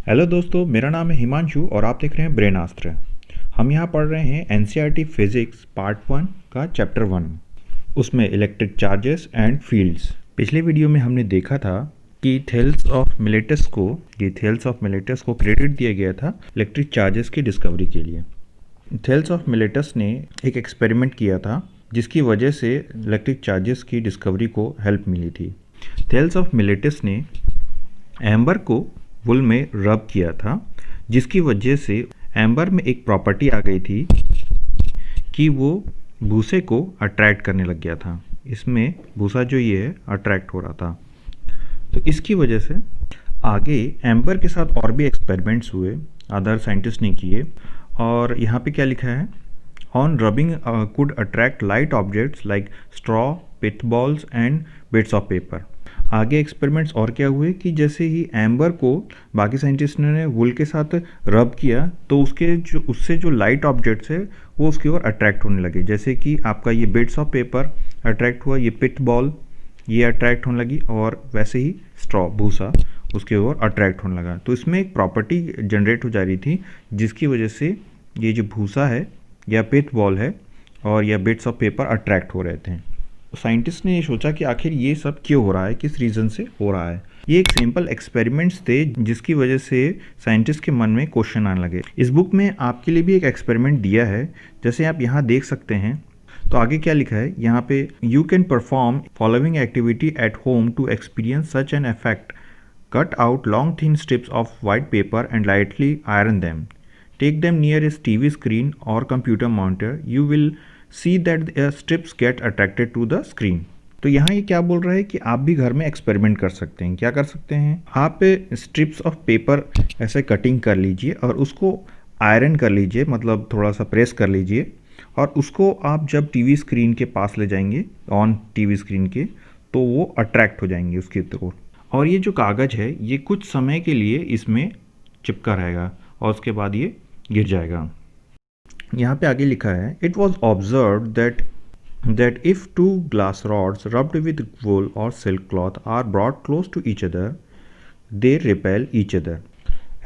Hello दोस्तों, मेरा नाम है हिमांशु और आप देख रहे हैं ब्रेनास्त्र। हम यहाँ पढ़ रहे हैं एनसीईआरटी फिजिक्स पार्ट 1 का चैप्टर 1। उसमें इलेक्ट्रिक चार्जेस एंड फील्ड्स। पिछले वीडियो में हमने देखा था कि थेल्स ऑफ मिलेटस को क्रेडिट दिया गया था इलेक्ट्रिक चार्जेस की डिस्कवरी के लिए। थेल्स ऑफ मिलेटस ने एक एक्सपेरिमेंट किया था जिसकी वजह से इलेक्ट्रिक चार्जेस की डिस्कवरी को हेल्प मिली थी। थेल्स ऑफ मिलेटस ने एम्बर को वुल में रब किया था, जिसकी वजह से एम्बर में एक प्रॉपर्टी आ गई थी कि वो भूसे को अट्रैक्ट करने लग गया था। इसमें भूसा जो ये है अट्रैक्ट हो रहा था। तो इसकी वजह से आगे एम्बर के साथ और भी एक्सपेरिमेंट्स हुए, अदर साइंटिस्ट ने किए। और यहाँ पे क्या लिखा है, on rubbing could attract light objects like straw, pith balls and bits of paper. आगे एक्सपेरिमेंट्स और क्या हुए कि जैसे ही एम्बर को बाकी साइंटिस्ट ने वुल के साथ रब किया तो उससे जो लाइट ऑब्जेक्ट्स है वो उसकी ओर अट्रैक्ट होने लगे। जैसे कि आपका ये बिट्स ऑफ पेपर अट्रैक्ट हुआ, ये पिथ बॉल ये अट्रैक्ट होने लगी, और वैसे ही स्ट्रॉ भूसा उसके ओर अट्रैक्ट होने लगा। तो इसमें एक प्रॉपर्टी जनरेट हो जा रही थी जिसकी वजह से ये जो भूसा है या पिथ बॉल है और या बिट्स ऑफ पेपर अट्रैक्ट हो रहे थे। साइंटिस्ट ने ये सोचा कि आखिर ये सब क्यों हो रहा है, किस रीज़न से हो रहा है। ये एक सिंपल एक्सपेरिमेंट्स थे जिसकी वजह से साइंटिस्ट के मन में क्वेश्चन आने लगे। इस बुक में आपके लिए भी एक एक्सपेरिमेंट दिया है, जैसे आप यहाँ देख सकते हैं। तो आगे क्या लिखा है यहाँ पे, you can perform following activity at home to experience such an effect. Cut out long thin strips of white paper and lightly iron them. Take them near is TV screen और computer monitor. You will see that the strips get attracted to the screen। तो यहाँ ये क्या बोल रहा है कि आप भी घर में एक्सपेरिमेंट कर सकते हैं। क्या कर सकते हैं, आप स्ट्रिप्स ऑफ पेपर ऐसे कटिंग कर लीजिए और उसको आयरन कर लीजिए, मतलब थोड़ा सा प्रेस कर लीजिए, और उसको आप जब टीवी स्क्रीन के पास ले जाएंगे, ऑन टीवी स्क्रीन के, तो वो अट्रैक्ट हो जाएंगे उसकी तरफ। और ये जो कागज़ है ये कुछ समय के लिए इसमें चिपका रहेगा और उसके बाद ये गिर जाएगा। यहाँ पे आगे लिखा है, it was observe that if two glass rods rubbed with wool or silk cloth are brought close to each other they repel each other.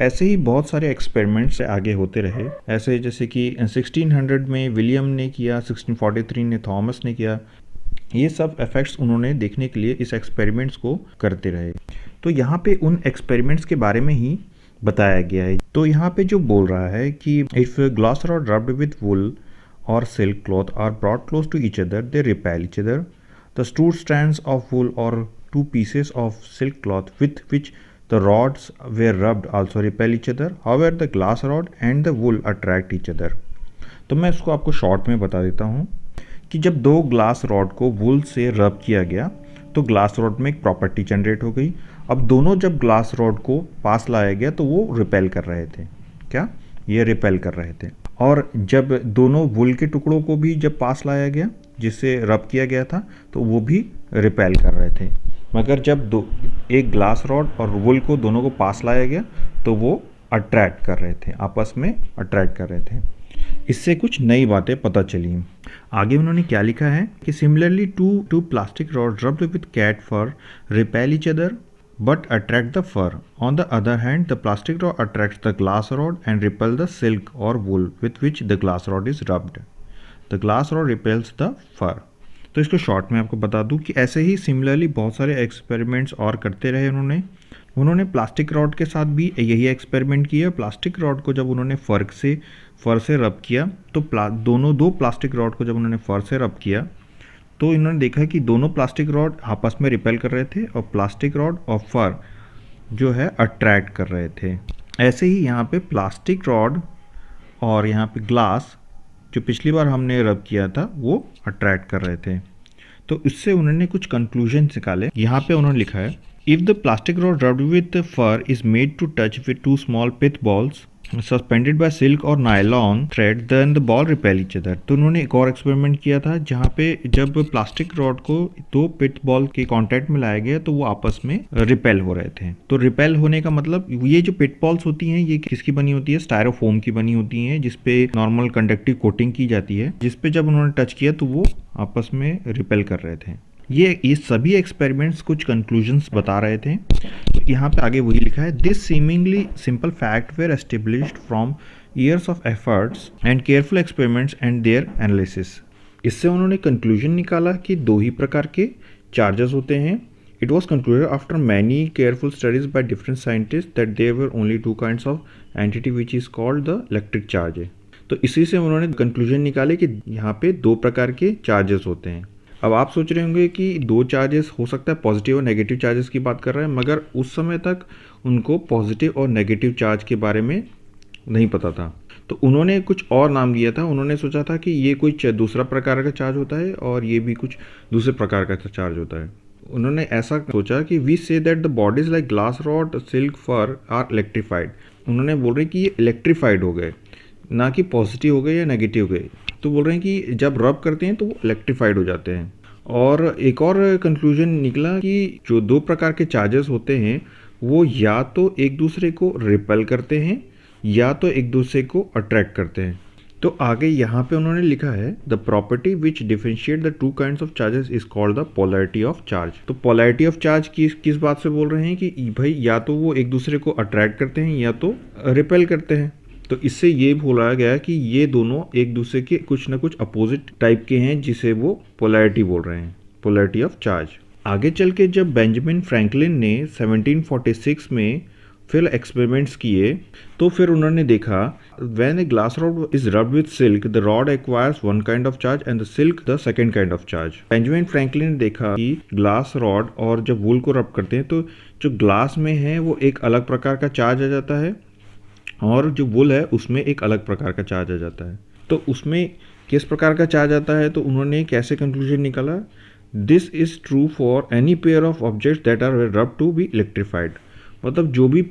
ऐसे ही बहुत सारे एक्सपेरिमेंट्स आगे होते रहे। ऐसे जैसे कि 1600 में विलियम ने किया, 1643 में थॉमस ने किया। ये सब इफेक्ट्स उन्होंने देखने के लिए इस एक्सपेरिमेंट्स को करते रहे। तो यहाँ पे उन एक्सपेरिमेंट्स के बारे में ही बताया गया है। तो यहाँ पे जो बोल रहा है कि if glass rod rubbed with wool or silk cloth are brought close to each other they repel each other. The two strands of wool or two pieces of silk cloth with which the rods were rubbed also repel each other. However the glass rod and the wool attract each other. तो मैं इसको आपको short में बता देता हूँ कि जब दो ग्लास रॉड को वुल से रब किया गया तो ग्लास रॉड में एक प्रॉपर्टी जनरेट हो गई। अब दोनों जब ग्लास रॉड को पास लाया गया तो वो रिपेल कर रहे थे। क्या ये रिपेल कर रहे थे। और जब दोनों वुल के टुकड़ों को भी जब पास लाया गया जिससे रब किया गया था तो वो भी रिपेल कर रहे थे। मगर जब एक ग्लास रॉड और वुल को दोनों को पास लाया गया तो वो अट्रैक्ट कर रहे थे, आपस में अट्रैक्ट कर रहे थे। इससे कुछ नई बातें पता चली। आगे उन्होंने क्या लिखा है कि similarly to plastic rod rubbed with cat fur repel each other but attract the fur. On the other hand, the plastic rod attracts the glass rod and repel the silk or wool with which the glass rod is rubbed. The glass rod repels the fur. तो इसको short में आपको बता दूं कि ऐसे ही similarly बहुत सारे एक्सपेरिमेंट्स और करते रहे उन्होंने प्लास्टिक रॉड के साथ भी यही एक्सपेरिमेंट किया। प्लास्टिक रॉड को जब उन्होंने फर से रब किया तो दो प्लास्टिक रॉड को जब उन्होंने फर से रब किया तो इन्होंने देखा कि दोनों प्लास्टिक रॉड आपस में रिपेल कर रहे थे और प्लास्टिक रॉड और फर जो है अट्रैक्ट कर रहे थे। ऐसे ही यहाँ पे प्लास्टिक रॉड और यहाँ पे ग्लास जो पिछली बार हमने रब किया था वो अट्रैक्ट कर रहे थे। तो इससे उन्होंने कुछ कंक्लूजन निकाले। यहाँ पे उन्होंने लिखा है, if the plastic rod rubbed with fur is made to touch with two small pith balls suspended by silk or nylon thread then the ball repel each other. तो उन्होंने एक और एक्सपेरिमेंट किया था जहाँ पे जब प्लास्टिक रॉड को दो पिथ बॉल के कांटेक्ट में लाया गया तो वो आपस में रिपेल हो रहे थे। तो रिपेल होने का मतलब, ये जो पिथ बॉल्स होती हैं ये किसकी बनी होती है, स्टायरोफोम की बनी होती हैं जिसपे नॉर्मल कंडक्टिव कोटिंग की जाती है, जिसपे जब उन्होंने टच किया तो वो आपस में रिपेल कर रहे थे। ये सभी एक्सपेरिमेंट्स कुछ कंक्लूजन्स बता रहे थे। यहाँ पे आगे वही लिखा है, this seemingly simple fact were established from years of efforts and careful experiments and their analysis. इससे उन्होंने कंक्लूजन निकाला कि दो ही प्रकार के चार्जेस होते हैं। It was concluded after many careful studies by different scientist that there were only two kinds of entity which is called the electric charge. तो इसी से उन्होंने कंक्लूजन निकाले कि यहाँ पे दो प्रकार के चार्जेस होते हैं। अब आप सोच रहे होंगे कि दो चार्जेस हो सकता है, पॉजिटिव और नेगेटिव चार्जेस की बात कर रहे हैं, मगर उस समय तक उनको पॉजिटिव और नेगेटिव चार्ज के बारे में नहीं पता था। तो उन्होंने कुछ और नाम दिया था। उन्होंने सोचा था कि ये कोई दूसरा प्रकार का चार्ज होता है और ये भी कुछ दूसरे प्रकार का चार्ज होता है। उन्होंने ऐसा सोचा कि we say that the bodies like glass rod, silk, fur are electrified. उन्होंने बोल रहे कि ये इलेक्ट्रीफाइड हो गए, ना कि पॉजिटिव हो गए या नेगेटिव हो गए। तो बोल रहे हैं कि जब रब करते हैं तो वो इलेक्ट्रीफाइड हो जाते हैं। और एक और कंक्लूजन निकला कि जो दो प्रकार के चार्जेस होते हैं वो या तो एक दूसरे को रिपेल करते हैं या तो एक दूसरे को अट्रैक्ट करते हैं। तो आगे यहाँ पे उन्होंने लिखा है, the property which differentiate the two kinds of charges is called the polarity of charge. तो पोलैरिटी ऑफ चार्ज किस बात से बोल रहे हैं कि भाई या तो वो एक दूसरे को अट्रैक्ट करते हैं या तो रिपेल करते हैं। तो इससे ये बोला गया कि ये दोनों एक दूसरे के कुछ ना कुछ अपोजिट टाइप के हैं, जिसे वो पोलैरिटी बोल रहे हैं, पोलैरिटी ऑफ चार्ज। आगे चल के जब बेंजामिन फ्रैंकलिन ने 1746 में फिर एक्सपेरिमेंट्स किए तो फिर उन्होंने देखा, when a glass rod is rubbed with silk the rod acquires one kind of charge and the silk the second kind of charge. Benjamin Franklin ने देखा कि ग्लास रॉड और जब वूल को रब करते हैं तो जो ग्लास में है वो एक अलग प्रकार का चार्ज आ जाता है और जो वूल है उसमें एक अलग प्रकार का चार्ज आ जाता है। तो उसमें किस प्रकार का चार्ज आता है, तो उन्होंने कैसे कंक्लूजन निकाला, this is true for any pair of objects that are rubbed to be electrified. मतलब जो भी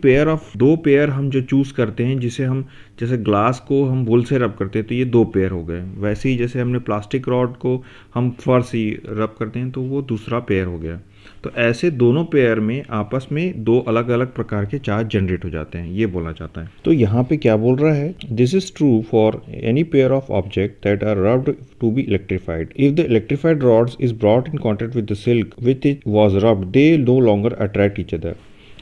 दो पेयर हम जो चूज़ करते हैं, जिसे हम जैसे ग्लास को हम वूल से रब करते हैं तो ये दो पेयर हो गए, वैसे ही जैसे हमने प्लास्टिक रॉड को हम फर से रब करते हैं तो वो दूसरा पेयर हो गया। तो ऐसे दोनों पेयर में आपस में दो अलग अलग प्रकार के चार्ज जनरेट हो जाते हैं, ये बोलना चाहता है। तो यहाँ पे क्या बोल रहा है, this is true for any pair of object that are rubbed to be electrified. If the electrified rods is brought in contact with the silk which it was rubbed, they no longer attract each other.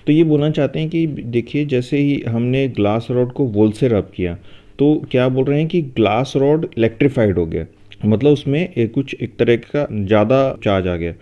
तो ये बोलना चाहते हैं कि देखिए, जैसे ही हमने glass rod को वूल से रब किया तो क्या बोल रहे हैं कि ग्लास रॉड इलेक्ट्रीफाइड हो गया, मतलब उसमें एक तरह का ज़्यादा चार्ज आ गया।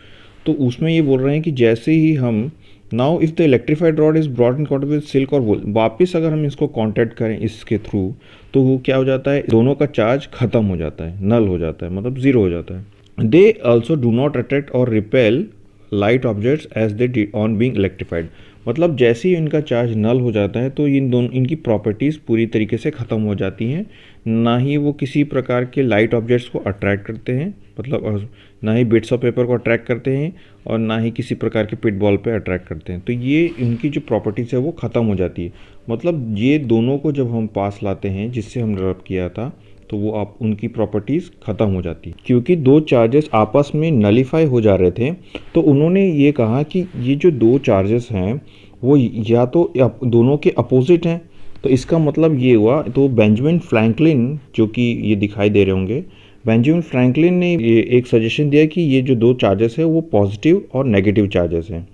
तो उसमें ये बोल रहे हैं कि जैसे ही हम now if the electrified rod is brought in contact with silk और वूल, वापस अगर हम इसको कॉन्टैक्ट करें इसके थ्रू तो वो क्या हो जाता है, दोनों का चार्ज खत्म हो जाता है, नल हो जाता है, मतलब ज़ीरो हो जाता है। They also do not attract or repel light objects as they on being electrified. मतलब जैसे ही इनका चार्ज नल हो जाता है तो इनकी प्रॉपर्टीज़ पूरी तरीके से ख़त्म हो जाती हैं। ना ही वो किसी प्रकार के लाइट ऑब्जेक्ट्स को अट्रैक्ट करते हैं, मतलब ना ही बिट्स ऑफ पेपर को अट्रैक्ट करते हैं और ना ही किसी प्रकार के पिट बॉल पे अट्रैक्ट करते हैं। तो ये इनकी जो प्रॉपर्टीज़ है वो ख़त्म हो जाती है। मतलब ये दोनों को जब हम पास लाते हैं जिससे हम रब किया था तो वो आप उनकी प्रॉपर्टीज़ ख़त्म हो जाती है। क्योंकि दो चार्जेस आपस में नलीफाई हो जा रहे थे तो उन्होंने ये कहा कि ये जो दो चार्जेस हैं वो या तो दोनों के अपोजिट हैं। तो इसका मतलब ये हुआ, तो बेंजामिन फ्रैंकलिन जो कि ये दिखाई दे रहे होंगे, बेंजामिन फ्रैंकलिन ने ये एक सजेशन दिया कि ये जो दो चार्जेस है वो पॉजिटिव और नेगेटिव चार्जेस हैं।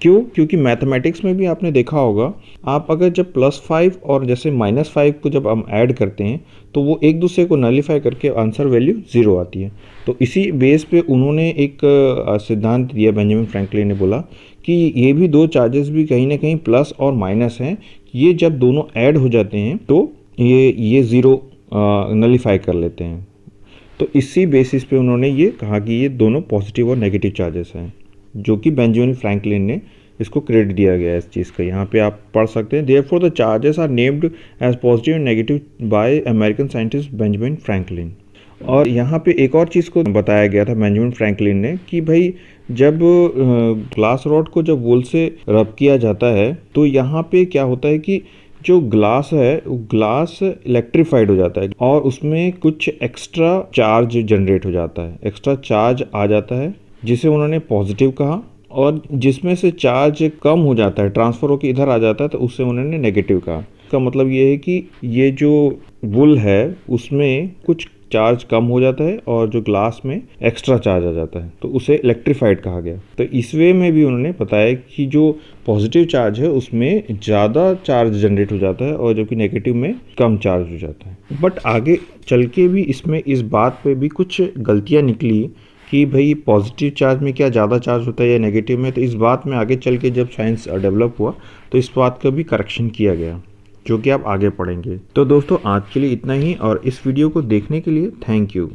क्यों? क्योंकि मैथमेटिक्स में भी आपने देखा होगा, आप अगर जब +5 और जैसे -5 को जब हम ऐड करते हैं तो वो एक दूसरे को नलीफाई करके आंसर वैल्यू 0 आती है। तो इसी बेस पे उन्होंने एक सिद्धांत दिया, बेंजामिन फ्रैंकलिन ने बोला कि ये भी दो चार्जेस भी कहीं ना कहीं प्लस और माइनस हैं, ये जब दोनों ऐड हो जाते हैं तो ये 0 नलीफाई कर लेते हैं। तो इसी बेसिस पे उन्होंने ये कहा कि ये दोनों पॉजिटिव और नेगेटिव चार्जेस हैं, जो कि बेंजामिन फ्रैंकलिन ने इसको क्रेडिट दिया गया है इस चीज़ का। यहाँ पे आप पढ़ सकते हैं, therefore the charges are named as positive and negative by American scientist Benjamin Franklin. और यहाँ पे एक और चीज़ को बताया गया था बेंजामिन फ्रैंकलिन ने कि भाई जब ग्लास रॉड को जब वूल से रब किया जाता है तो यहाँ पे क्या होता है कि जो ग्लास है वो ग्लास इलेक्ट्रीफाइड हो जाता है और उसमें कुछ एक्स्ट्रा चार्ज जनरेट हो जाता है, एक्स्ट्रा चार्ज आ जाता है जिसे उन्होंने पॉजिटिव कहा, और जिसमें से चार्ज कम हो जाता है, ट्रांसफ़र होकर इधर आ जाता है तो उससे उन्होंने नेगेटिव कहा। इसका मतलब ये है कि ये जो वूल है उसमें कुछ चार्ज कम हो जाता है और जो ग्लास में एक्स्ट्रा चार्ज आ जाता है, तो उसे इलेक्ट्रीफाइड कहा गया। तो इस वे में भी उन्होंने बताया कि जो पॉजिटिव चार्ज है उसमें ज़्यादा चार्ज जनरेट हो जाता है और जबकि नेगेटिव में कम चार्ज हो जाता है। बट आगे चल के भी इसमें इस बात पे भी कुछ गलतियाँ निकली कि भाई पॉजिटिव चार्ज में क्या ज़्यादा चार्ज होता है या नेगेटिव में। तो इस बात में आगे चल के जब साइंस डेवलप हुआ तो इस बात का भी करेक्शन किया गया, जो कि आप आगे पढ़ेंगे। तो दोस्तों आज के लिए इतना ही, और इस वीडियो को देखने के लिए थैंक यू।